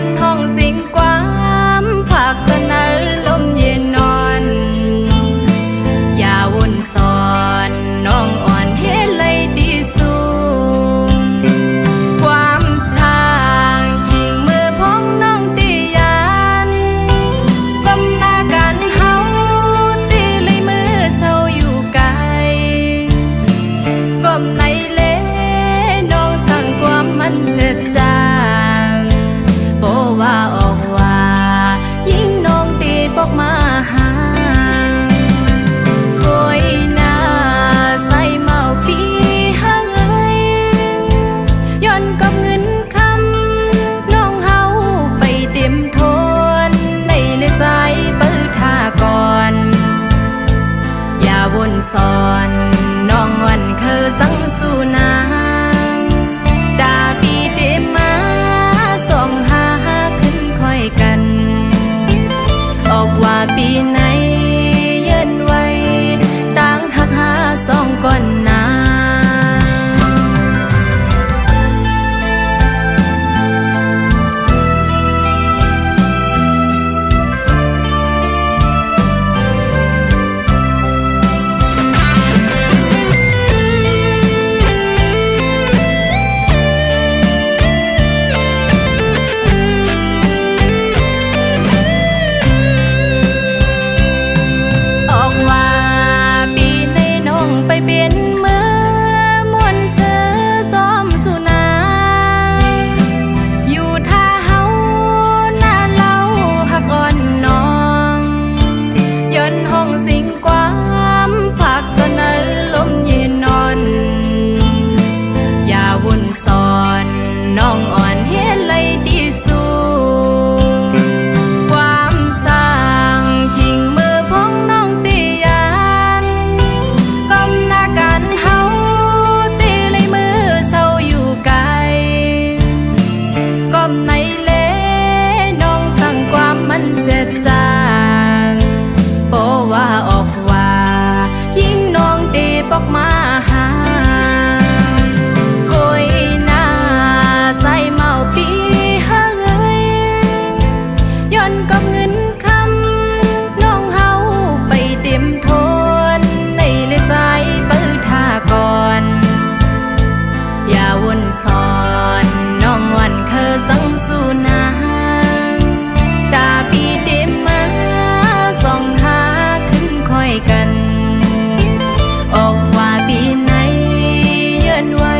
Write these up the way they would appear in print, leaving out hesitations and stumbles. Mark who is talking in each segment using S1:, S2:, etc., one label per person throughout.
S1: นห้องสิ่งความผักตะเนอลมเย็นนอนอย่าวนสอนน้องอ่อนเฮ็ดเลยดีสูงความสร้างทิ้งมือพ้องน้องตียันก้มหน้ากันเฮาตีเลยมือเศร้าอยู่ไกลก้มในเลน้องสั่งความมันเสร็จจางโบว่าออกว่ายิ่งน้องตีปอกมาหาโอยหน้าใส่เมาปีห่างเอ้ยย้อนกับเงินคำน้องเฮาไปเต็มทนในเลยสายเปิดท่าก่อนอย่าวนสอนน้องวันเคยสั่งสู่นาดาปีเดมาส่องหาขึ้นค่อยกันออกว่าปีไหนเย็นไว้ต่างหักหาสองก่อนนาเป็นมือมวนเสือซ้อมสุนาอยู่ท่าเฮาหน้าเล่าหักอ่อนน้องย้อนห้องสิ่งความผักตะเนอลมเย็นนอนอย่าวนสอนน้องอ่อนเฮ็ดเลยดีสูงความสร้างทิ้งมือพ้องน้องตียันกันเฮาตีเลยมือเศร้าอยู่ไกลก้มในเลน้องสั่งความมันเสร็จจางโปว่าออกว่ายิ่งน้องตีปอกมาหาโกยหน้าใส่เมาปีห่างเอ้ยย้อนกับเงินคำน้องเฮาไปเต็มทนในเลยสายเปิดท่าก่อนอย่าวนสอนน้องวันเคยสั่งสู่นาตาปีเดมาส่องหาขึ้นค่อยกันออกว่าปีไหนเยือนไว้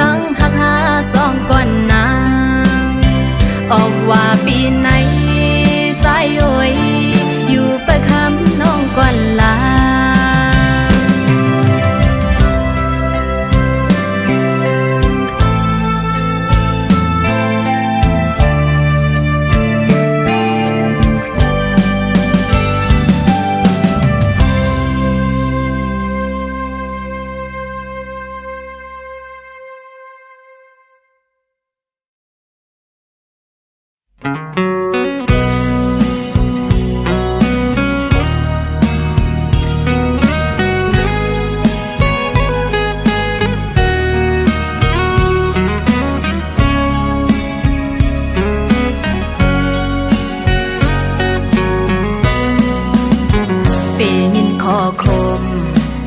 S1: ตั้งหักหาสองก่อนนาออกว่าปีไหนสายโอยอยู่ไปคำน้องก่อนลา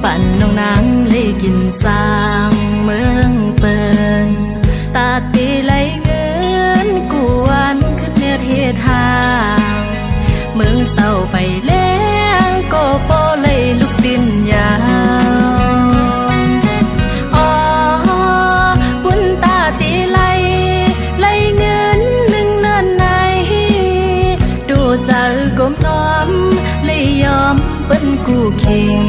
S1: ปั่นน้องนางเลยกินสร้างเมืองเปินตาตีไหลเงินกวนขึ้นเนื้อเทศหางเมืองเศร้าไปแล้งโกโปเลยลุกดินยาวอ๋อบุญตาตีไหลเงินหนึ่งเนินในดูเจอกลมน้อมเลยยอมเป็นกูคิง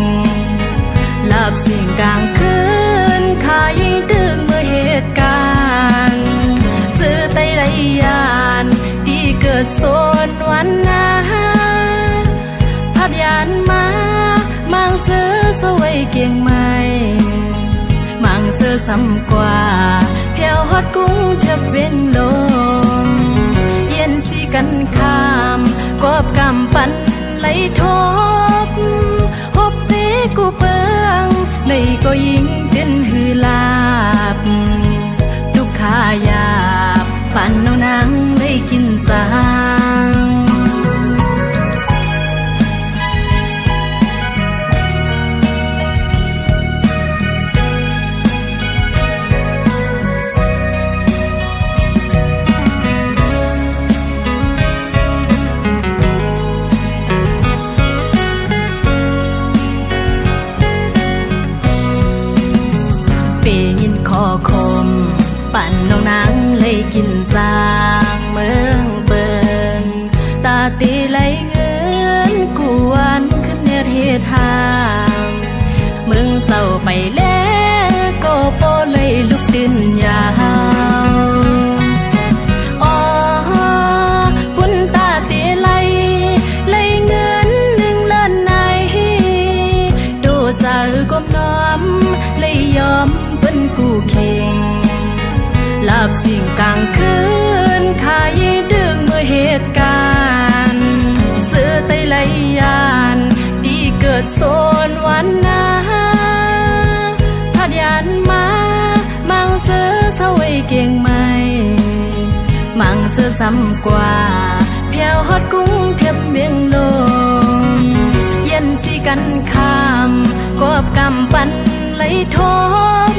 S1: หลับสิ่งกลางคืนขายดึงเมื่อเหตุการณ์ซื้อไตไหลยานดีเกิดโซนวันนาพัดยานมามังเสือสวยเกียงไม้มังเสือซ้ำกว่าเพียวฮอดกุ้งจะเป็นลมเย็นสีกันข้ามกอบกำปันไหลทบหบสีกูเปิงในก็ยิ่งเด่นหือลาบทุกขายาบปันเอานางได้กิ เลยกินสร้างเมืองเปินตาตีไหลเงินกูวันขึ้นเนตรเหตุหางเมืองเศร้าไปแล้วก็โปเลยลุกดินยาวอ๋อปุ่นตาตีไหลเงินหนึ่งเลินในดูสาวก้มน้อมเลยยอมเป็นกูเข่งหลับสิ่งกลางคืนขายดึงเมื่อเหตุการณ์เสือไตไหลยานดีเกิดโซนวันนาพัดยานมามังเสือเสวยเก่งไหมมังเสือซ้ำกว่าเพียวฮอดกุ้งเทียบเบียงลงเย็นสิกันข้ามกบกำปันไหลทบ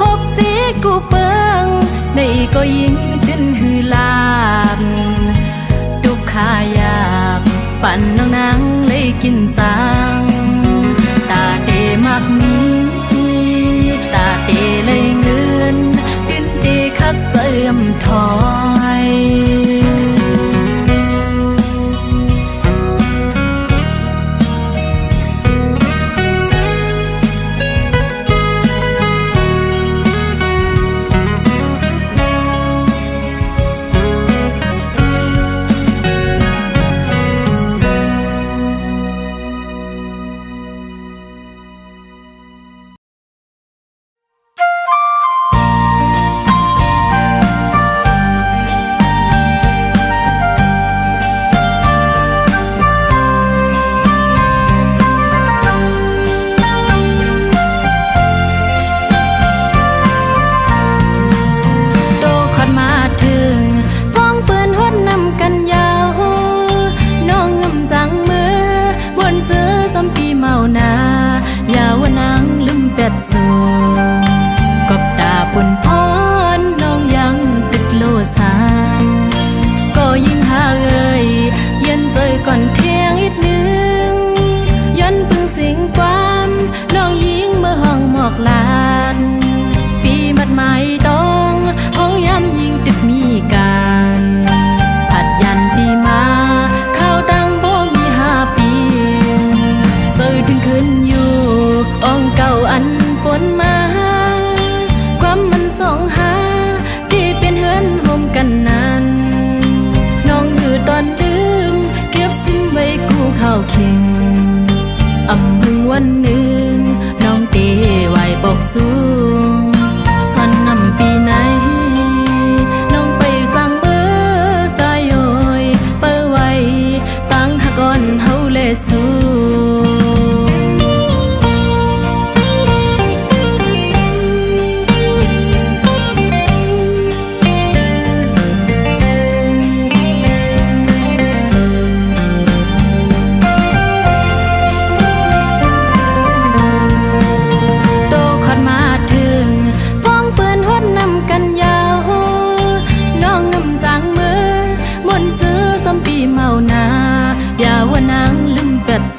S1: หกสีกูเปิงในก็ยิ่งขึ้นหือลาบทุกขายากปั่นน้องนางเลยกินสังตาเตมักมีตาเตเลยเงินดินเตคักเจิมถอยสูงกบตาปุ่นพรน้องยังติดโลสานก็ยิ่งหาเอ่ยเย็นใจก่อนเที่ยงอีกนึงย้อนพึ่งสิ่งความน้องยิงเมื่อห้องหมอกลานปีมัดหมายต้องห้องย้ำยิงตึกมีการผัดยันปีมาข้าวตังบ่มี5 ปีเสื่อถึงคืนอยู่องเก่าอันปนมาความมันสองหาที่เป็นเฮือนโฮมกันนั้นน้องอยู่ตอนลืมเก็บซิมไว้กูเข้าเข่งอำพึงวันหนึ่งน้องเตไหวบอกสูงสันนำปีไหนน้องไปจังเบอร์สายโอยเปิดไว้ตั้งหักก่อนเฮาเลสู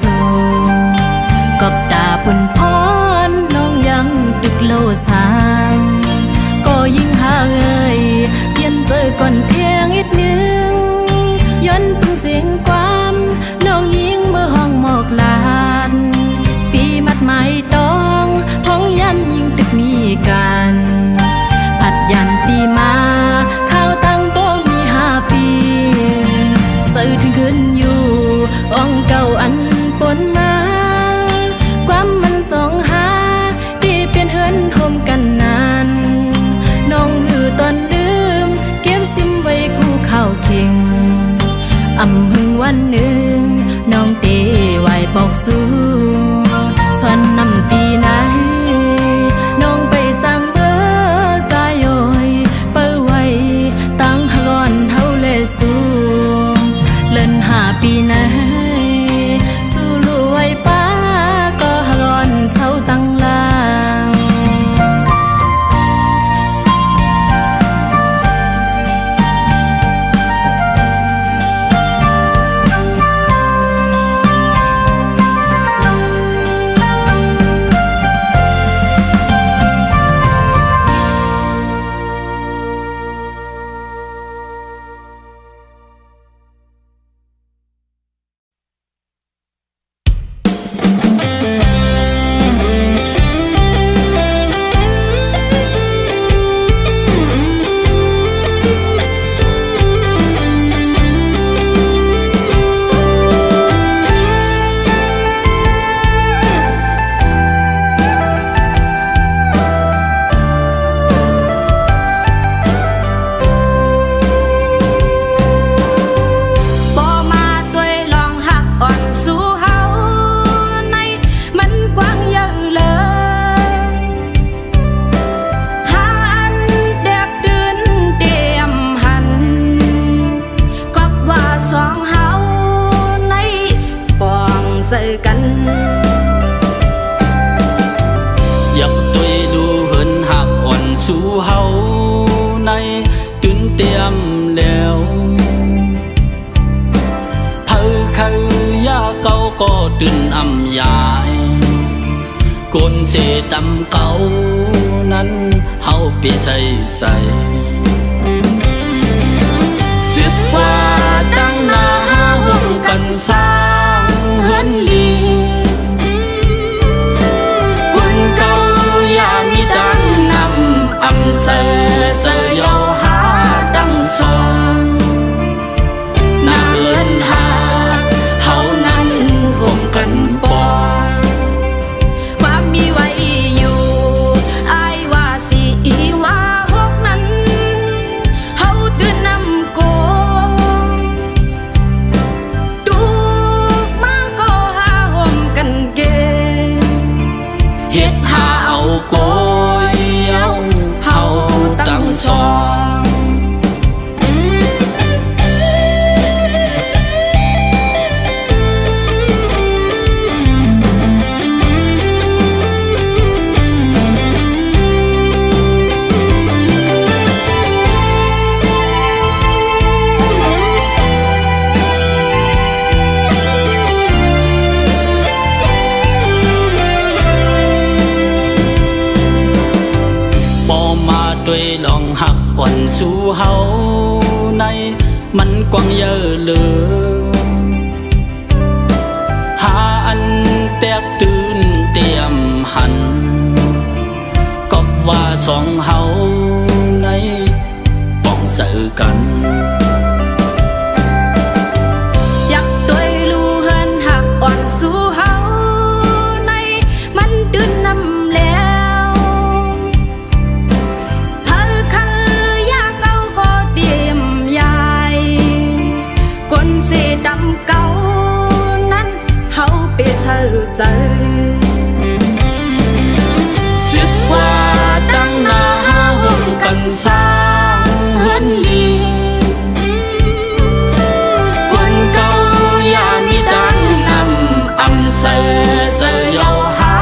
S1: สูกบตาปุ่นพรน้องยังตึกโลสางก็ยิ่งหาเอ่ยเย็นเจอก่อนเที่ยงอีกนึงย้อนพึ่งเสียงความน้องยิงเมื่อห้องหมอกลานปีมัดหมายต้องพ้องย้ำยิงตึกมีการผัดยันปีมาข้าวตั้งโต๊ะมี5 ปีสื่อถึงคืนอยู่องเก่าอันปนมาความมันสองหาที่เป็นเฮือนโฮมกันนั้นน้องหือตอนลืมเก็บซิมไว้กูเข้าเข่งอำพึงวันหนึ่งน้องเตไหวบอกสูสอนนำปีไหนน้องไปสั่งเบอร์สายโอยเปิดไว้ตั้งหักก่อนเฮาเลสูเลิน5 ปีไหนสู้รวยป้าก็หกอนเศร้าตั้งลาง เสิกัน
S2: อยากตัวดูเหินหักอ่อนสู่เฮาในตื่นเตรียมแล้วเผอคือยาเก่าก็ตื่นอำยายกนเสดำเก่านั้นเฮาเปียใจใส่สึกว่าตั้งหน้าห่วงกันสร้างเฮือนลีคนเก่าอย่ามีดังนำอำเสเยาหาดังสองหน้าเฮือนหาเฮานั้นห่วงกันบ่
S1: ความมีไว้อยู่อายว่าสิว่าหกนั้นเฮาตื่นนำโกตุกมาก็หาห่มกันเก
S2: เฮ็ดหาเอาโกยเอาเฮาตั้งสองด้วยลองหักอ่อนสู่เฮาในมันกว้างเยอะเลยหาอันแตกตื่นเตรียมหันก็ว่าสองเฮาในป้องเสือกัน
S1: อยากตัวลูเฮินหักอ่อนสู่เฮาในมันตื่นนำแล้วเสดำเก่านั้นเฮาเปเธอใจ
S2: สึกว่าตั้งหน้าห่วงกันสร้างเฮือนลีคนเก่าอย่ามีดังนำอำเสเยาหา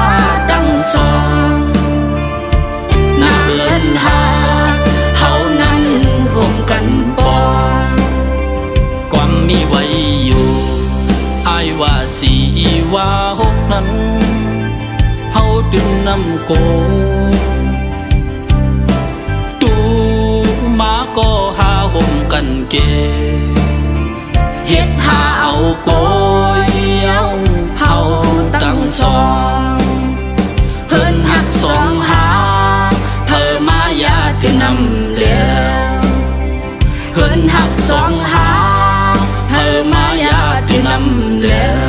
S2: ดังสองหน้าเฮือนหาเฮานั้นห่วงกันบ่ความมีไว้อยู่อายว่าสิว่าหกนั้นเฮาตื่นนำโกตูมาก็หาห่มกันเกเฮ็ดหาเอาโกยเอาเฮาตั้งสองเฮินหักสองหาเธอมาอย่าตื่นนำแล้วเฮินหักสองหาเธอมาอย่าตื่นนำแล้ว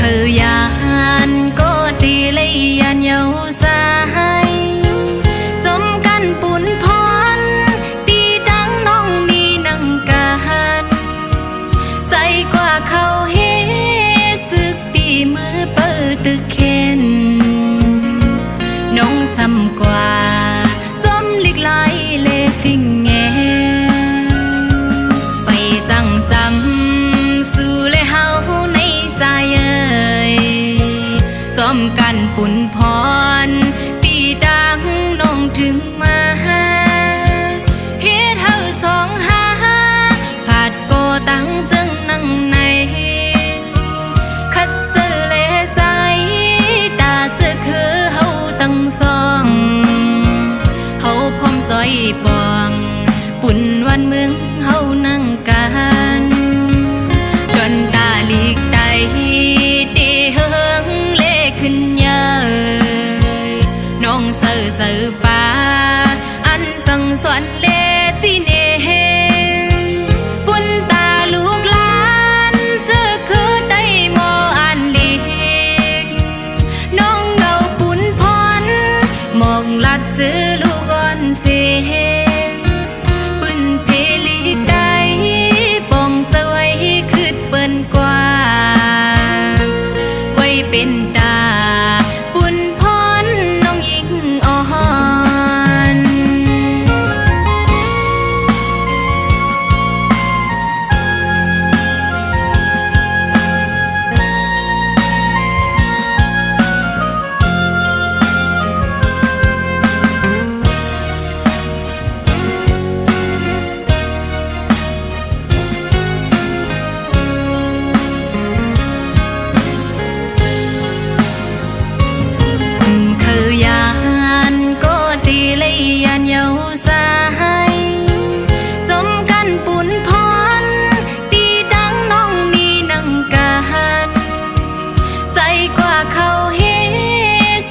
S1: khờ yan có tì lấy yan nhau dài giống căn bún phón đi đắng nong mi nâng canใจกว่าเขาเฮสึกปีมือเปิดตึกเข็นน้องซ้ำกว่าส้มลิกไหลเลฟิงแงไปจังจำสู่เลยเฮาในใจเอ่ยซ้อมกันปุ่นพรปีดังน้องถึงมาเฮ็ดเฮาสองหาผาดโกตั้งจึงนั่งในคัดเจอเลใจตาเจอคือเฮาตั้งสองเฮาพร้อมซอยปองปุ่นวันเมืองเฮานั่งกันจนตาลีกใดตีเฮิงเลขึ้นเยอะน้องเสือเสือป่าอันสั่งสอนเลจีเนปุ่นตาลูกหลานเจอคือได้มออันลีกน้องเงาปุ่นพรมองลัดเจอลูกอ่อนเสียปืนเพลีกใดปองจะไว้คืดเปิ้นกว่าไว้เป็นตาปุ่นพรน้องยิ่งอ่อนkhờ yan có tì lấy yan nhau dài giống căn bún phón đi đắng nong mi nâng canใจกว่าเขาเฮ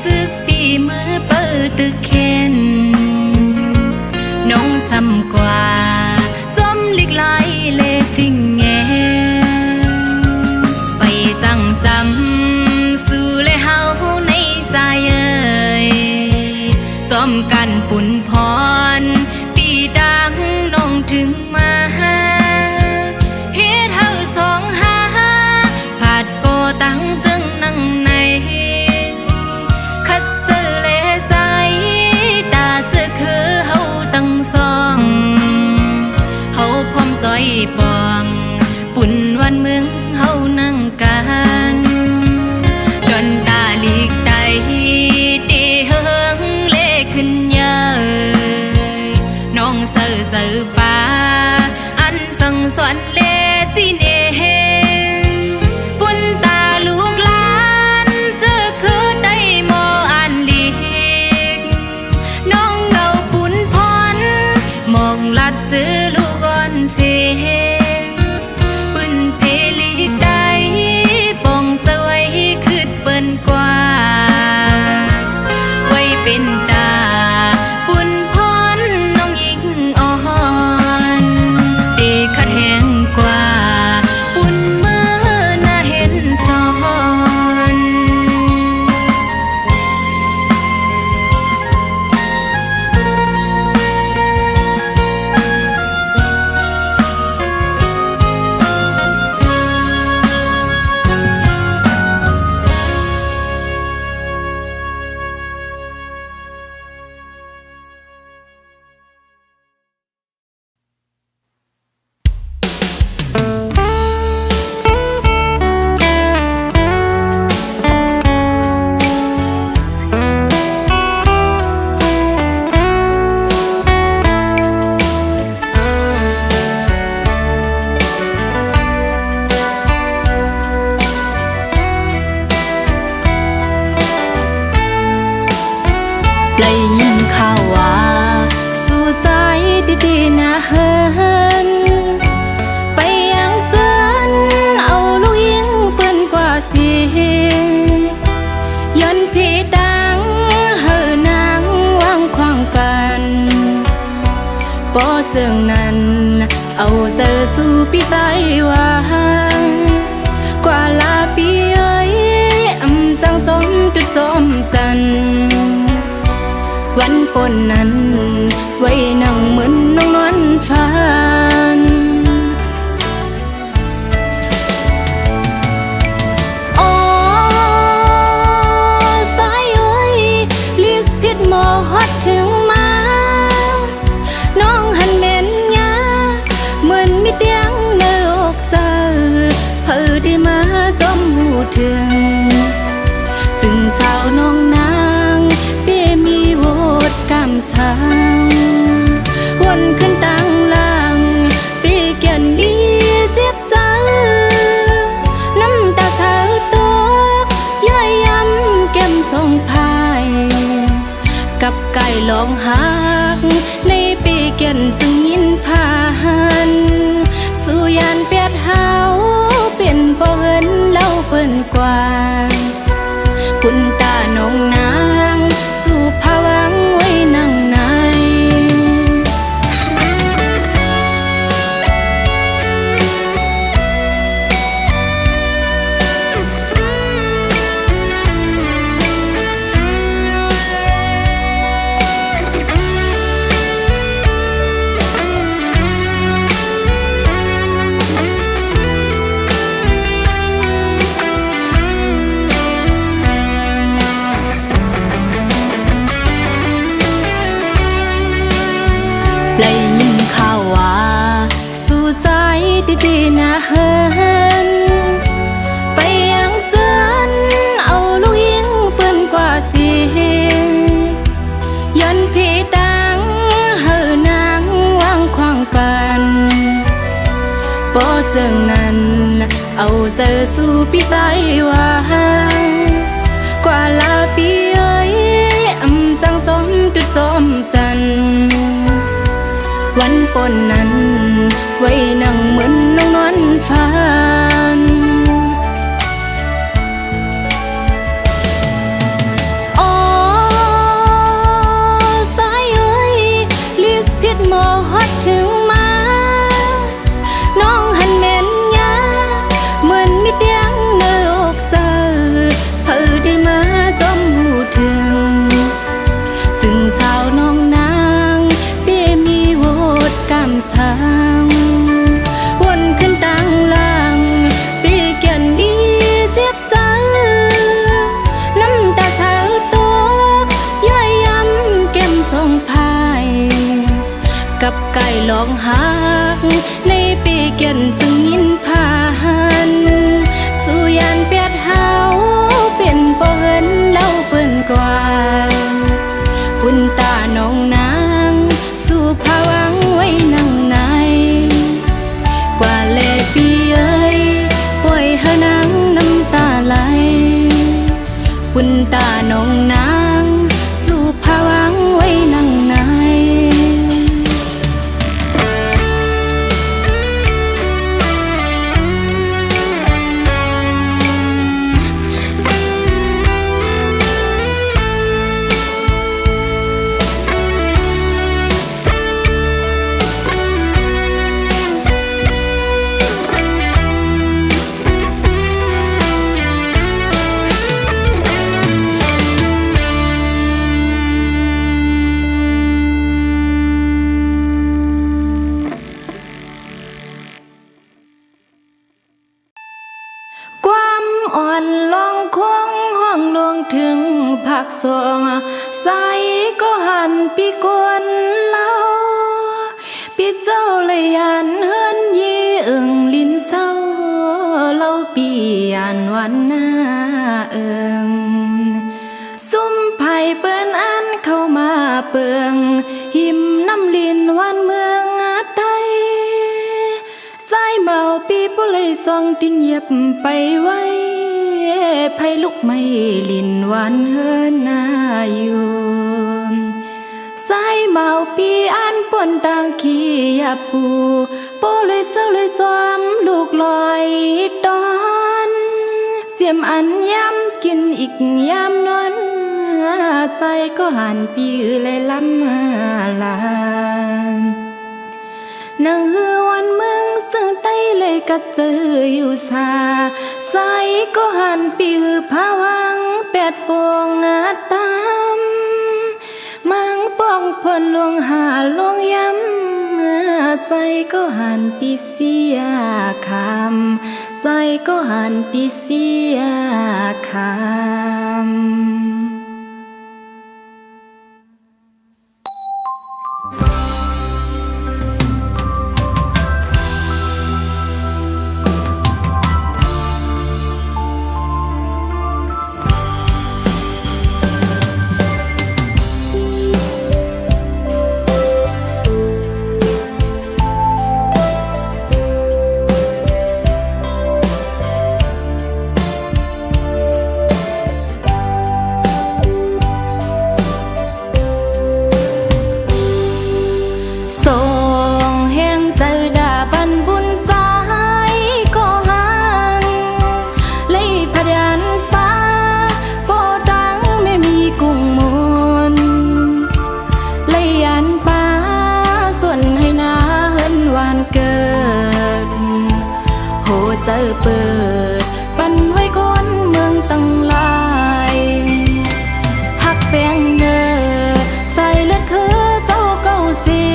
S1: สึกปีมือเปิดตึกเข็นน้องซ้ำกว่าส้มลิกไหลเลฟิงแงไปจังจำสู่เลยเฮาในใจเอ่ยซ้อมกันปุ่นพรปีดังน้องถึงมาเฮ็ดเฮาสองหาผาดโกตั้งจึงนั่งในคัดเจอเลใจตาเจอคือเฮาตั้งสองเฮาพร้อมซอยปองปุ่นวันเมืองเฮานั่งกันจนตาลีกใดตีเฮิงเลขึ้นเยอะน้องเสือเสือป่าอันสั่งสอนเลจีเนปุ่นตาลูกหลานเจอคือได้มออันลีกน้องเงาปุ่นพรมองลัดเจอลูกอ่อนเสียปืนเพลีกใดปองจะไว้คืดเปิ้นกว่าไว้เป็นตาปุ่นพรน้องยิ่งอ่อนเดคัดแหงกว่าปุ่นเมื่อน่าเห็นสอนได้ยินข่าวว่าสู่ใจดีๆนะเฮินไปยังเตือนเอาลูกยิงเปิ้นกว่าสิย้อนพี่ดังเฮินางวางควางกัน บ่เสื่องนั้นเอาเจอสู่พี่ใจวางกว่าลาปีเอ้ย จอมจันทร์วันปนนั้นไว้นั่งเหมือนน้องนวลฟ้านอ๋อสายเอ้ยเรียกผิดหมอฮอดถึงมาน้องหันเม่นยาเหมือนมีเตียงในอกเจอเพื่อได้มาสมหูถึงซึ่งสาวน้องนางเปียมีโวดกำสังวนขึ้นตั้งล่างปีเกียนดีเจ็บใจน้ำตาสาวตัวย่อยย้ำแก้มทรงพายกับไก่ลองหักในปีเกียนซึ่งยินผ่านสู่ยานเปียดเฮาเป็นบ่เหินเล่าเปิ้นกว่าคุณตาน้องนางสู่ภาวังไว้นั่งในได้ยินข่าวว่าสู่ใจดีๆนะเฮินไปยังเจือนเอาลูกยิงเปิ้นกว่าสิยันพี่ดังเฮินางวางควางปันบ่เสื่องนั้นเอาเจอสู่พี่ใจวางกว่าลาปีเอ้ยสังสมจุดจอมจันทร์วันปนนั้นไว้นั่งเหมือนน้องนวลฟ้านอ๋อสายเอ้ยเรียกผิดหมอฮอดถึงมาน้องหันเม่นยาเหมือนมีเตียงในอกเจอเพื่อได้มาสมหูถึงซึ่งสาวน้องนางกำสังวนขึ้นตั้งล่างปีเกียนดีเจ็บใจน้ำตาสาวตัวย่อยย้ำแก้มทรงพายกับไก่ลองหักในปีเกียนซึ่งยินผ่านสู่ยานเปียดเฮาเป็นบ่เหินเล่าเปิ้นกว่าคุณตาน้องนางสู่ภาวังไว้นั่งในกว่าเลปีเอ้ยปล่อยเฮานางน้ำตาไหลคุณตาน้องนางสู่ภาวังไว้นั่งในอ่อนลองคงห้องลงถึงภาคสองใสก็หันปีกวนเล่าปีเจ้าเลยยันเฮินยีอึ่งลินเศร้าเล่าปียันวันหน้าเอิงซุ่มไผ่เปิ้นอันเข้ามาเปิงหิมน้ำลินวันเมืองไทยสายเมาปีปุเลยซองตินเหยียบไปไว้ไผ่ลุกไม่ลินวันเฮินนาอยู่สายเมาปีอันปนต่างขี้ยาปูโปเลยเศร้าเลยซ้อมลูกลอยตอนเสียมอันย้ำกินอีกย้ำนอนใจก็หันปีเลยล้ำลานังฮือวันเมืองซึ่งไต้เลยก็เจออยู่สาใสก็หันปีภาวังแปด ดปวงอาจตามมังป้องพลลวงหาลวงย้ำใจก็หันปีเสียคำใจก็หันปีเสียคำส่งแห่งใจดาบันบุญใจก็หันเลยพยันป้าโปดังไม่มีกุ้งมูลเลยยันป้าส่วนให้นาเฮินวานเกิดโหใจเปิดปันไว้คนเมืองตั้งหลายหักแป้งเนอใส่เลือดคือเจ้าเก่าเสีย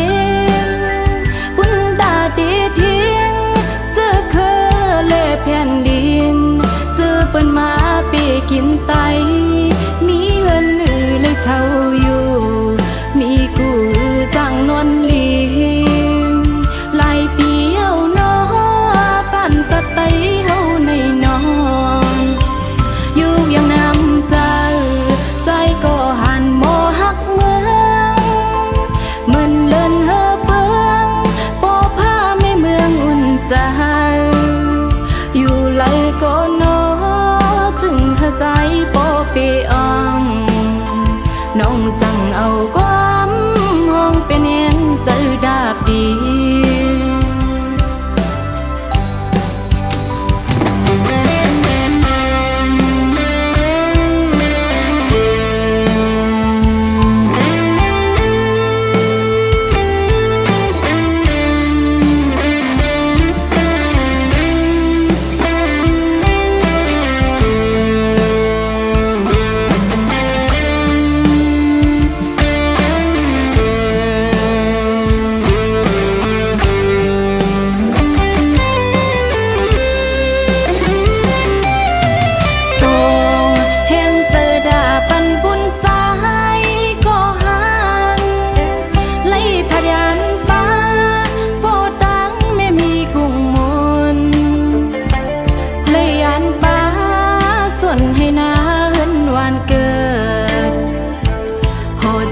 S1: ตีทิ้งเสื้อเคอเล่แผ่นดินเสื้อเปิ้นมาปีกินไตมีเงินหรือเลยเศร้าอยู่มีกูสร้างนวลลีหลายปีเอาน้อปั่นตะไตเฮาในนอนอยู่ยังน้ำใจใจก็หันโมหักเมืองมันเลินเฮอเปิงใจอยู่ไหลก็นอจึงเธอใจโปเปอองน้องสั่งเอาความห้องเป็นเอ็นใจดาบดี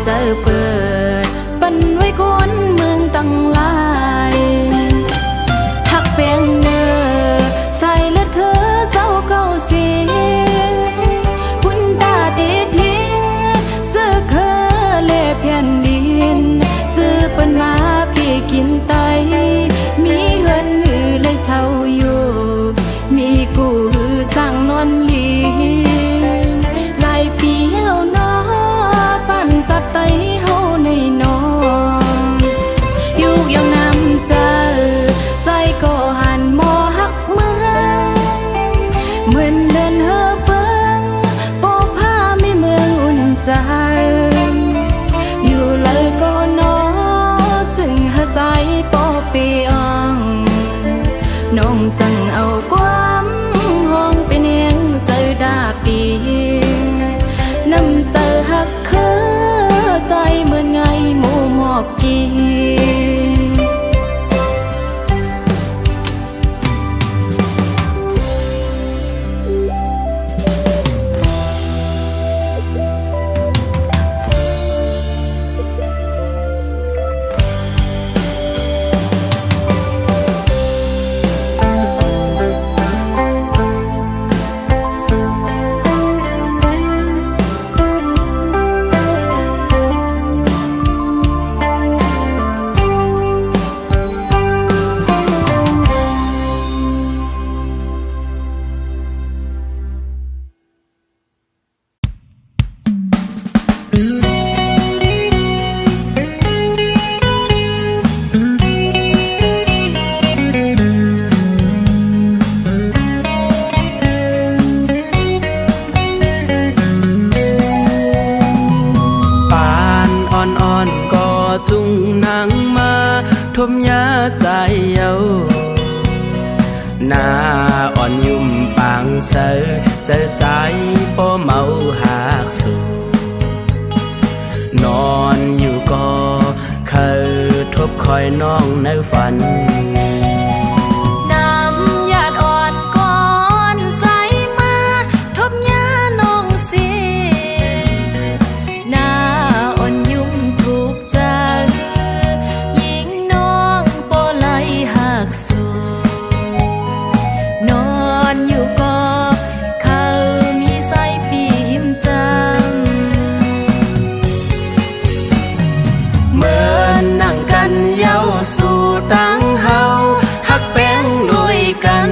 S1: ใจเปิดปันไว้คนเมืองตั้งหลายหักแป้งเนอใส่เลือดคือเศร้าเก่าเสียคุณตาตีทิ้งเสื้อเคอเล่แผ่นดินเสื้อเปิ้นมาพี่กินไตมีเงินหือเลยเศร้าอยู่มีกูหือสร้างนวลลีหลายปีเอาน้อปั่นจัดไตเฮา
S3: อนยุ่มปางเสือเจอใจป้อเมาหากสู่นอนอยู่ก็เคยทบคอยน้องในฝัน
S1: น้ำหยาดอ่อนก่อนใสมาทบยาน้องสิหน้าอ่อนยุ่มถูกใจยิงน้องโปไหลหักสูนอนอยู่ก็เขามีใส่ปีหิมจำเหมือนนั่งกันเย้าสู่ตั้งเฮาฮักแป้งด้วยกัน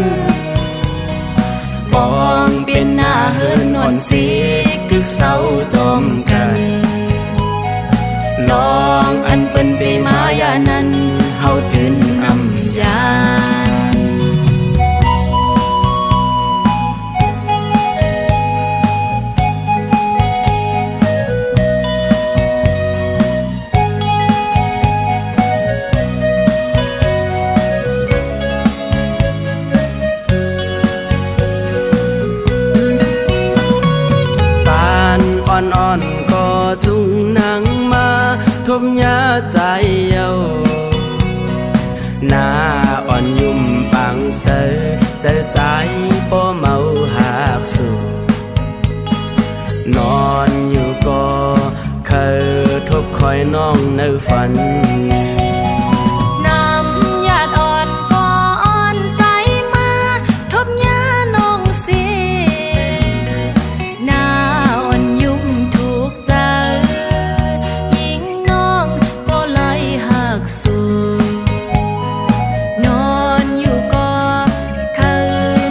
S1: มองเป็นหน้าเฮินนอนสีกึกเศร้าจอมกันลองอันเป็นไปมายานั้นเฮาตื่นอำยาน
S3: อ่อนๆก็จุงนางมาทบยาใจเยาหน้าอ่อนยุ่มปางเสือเจอใจป้อเมาหากสู่นอนอยู่ก็เคยทบคอยน้องในฝัน
S1: น้ำหยาดอ่อนก่อนใสมาทบยาน้องสิหน้าอ่อนยุ่มถูกใจยิงน้องก็ไหลหักสู่นอนอยู่ก็เขา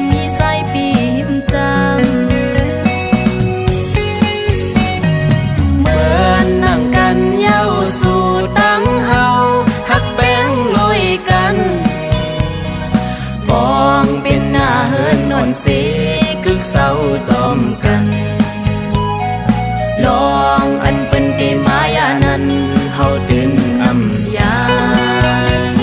S1: มีใส่ปีหิมจำเหมือนนั่งกันเย้าสู่ตั้งเฮาฮักแป้งลอยกันมองเป็นหน้าเฮินนอนสีกึกเศร้าจอมกันลองอันเป็นตีมายานั้นเฮาตื่นอำยาน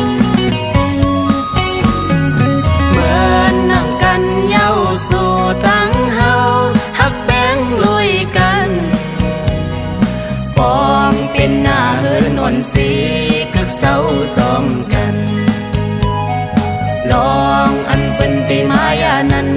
S1: เหมือนนั่งกันเย้าสู่ตั้งเฮาฮักแป้งลอยกันมองเป็นหน้าเฮินนอนสีกึกเศร้าจอมกันลองอันเป็นตีมายานั้น